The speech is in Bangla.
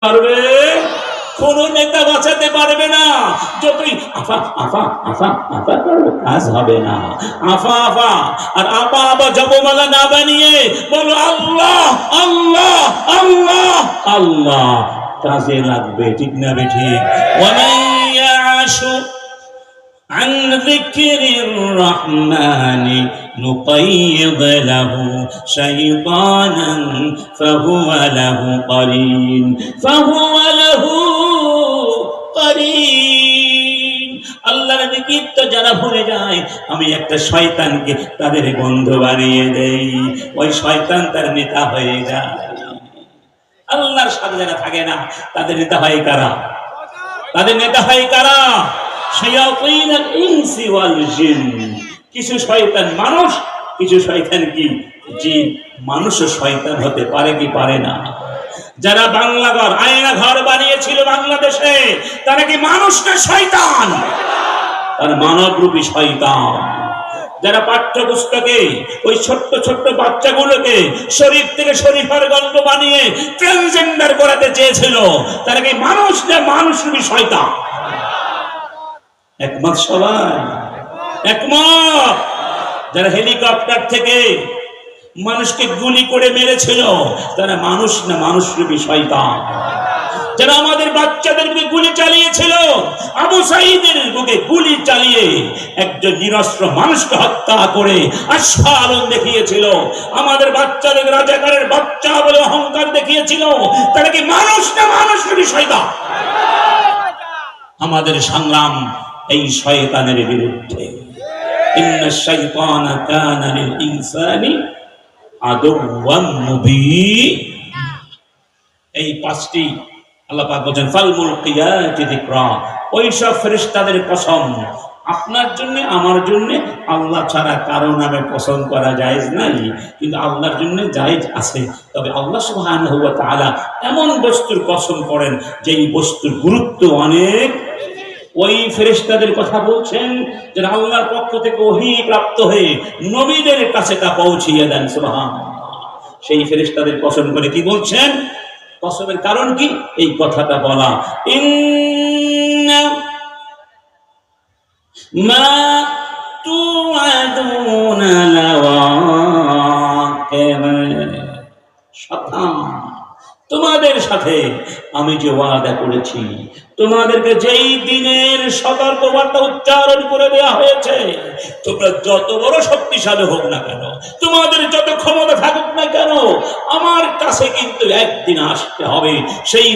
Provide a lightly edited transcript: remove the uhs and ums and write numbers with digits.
পারবে, কোন নেতা বাঁচাতে পারবে না। যতই আফা আফা আফা আফা করো কাজ হবে না। আফা আফা আর আপা আপা জপমালা না বানিয়ে বলো আল্লাহ আল্লাহ আল্লাহ আল্লাহ, কাজে লাগবে। ঠিক না বেঠিক? ওয়ামাইয়াশু عن ذكر الرحمن نقيض له شيطانا فهو له قرين আল্লাহর জিকির তো যারা ভুলে যায়, আমি একটা শয়তানকে তাদের বন্ধু বানিয়ে দেই, ওই শয়তান তার নেতা হয়ে যায়। আল্লাহর সাথে যারা থাকে না তাদের নেতা হয় কারা? তাদের নেতা হয় কারা? শায়াতিনুল ইনসি ওয়াল জিন। কিছু শয়তান মানুষ, কিছু শয়তান কি জিন। মানুষও শয়তান হতে পারে কি পারে না? যারা বাংলা ঘর আয়না ঘর বানিয়েছিল বাংলাদেশে, তারা কি মানুষ না শয়তান? তার মানবরূপী শয়তান। যারা পাঠ্যপুস্তকে ওই ছোট্ট ছোট্ট বাচ্চাগুলোকে শরীফ থেকে শরীফার গল্প বানিয়ে ট্রান্সজেন্ডার করাতে চেয়েছিল, তারা কি মানুষ না মানুষরূপী শয়তান? একমত সবাই? একমত? যারা হেলিকপ্টার থেকে মানুষকে গুলি করে মেরেছিল, তারা মানুষ না মানুষরূপী শয়তান? যারা আমাদের বাচ্চাদের বুকে গুলি চালিয়েছিল, আবু সাঈদের বুকে গুলি চালিয়ে একজন নিরস্ত্র মানুষকে হত্যা করে আস্ফালন দেখিয়েছিল, আমাদের বাচ্চাদের রাজাকারের বাচ্চা বলে অহংকার দেখিয়েছিল, তারা কি মানুষ না মানুষরূপী শয়তান? আমাদের সংগ্রাম এই শয়তানের বিরুদ্ধে। ইন্নাশ শাইতানা কানা লিল ইনসানি আদুওয়াম মুবিন। এই পাঁচটি আল্লাহ পাক বলেন ফাল মুলকিয়াতি যিকরা। ওই সব ফেরেশতাদের কসম, আপনার জন্য আমার জন্য আল্লাহ ছাড়া কারো নামে কসম করা জায়েজ নাই, কিন্তু আল্লাহর জন্য জায়েজ আছে। তবে আল্লাহ সুবহানাহু ওয়া তাআলা এমন বস্তুর কসম করেন যেই বস্তুর গুরুত্ব অনেক। ওই ফেরেশতাদের কথা বলছেন যারা আল্লাহর পক্ষ থেকে ওহী প্রাপ্ত হয়ে নবীদের কাছে তা পৌঁছিয়ে দেন। সুবহানাল্লাহ। সেই ফেরেশতাদের কসম করে কি বলছেন? কসমের কারণ কি? এই কথাটা বলা, ইন্না মা তুআদুনা লাওয়াকিব। সাবধান, তোমাদের সাথে আমি যে ওয়াদা করেছি, তোমাদেরকে যেই দিনের সতর্কবার্তা উচ্চারণ করে দেওয়া হয়েছে, তোমরা যত বড় শক্তিশালী হোক না কেন, তোমাদের যত ক্ষমতা থাকুক না কেন, আমার কাছে কিন্তু একদিন আসতে হবে। সেই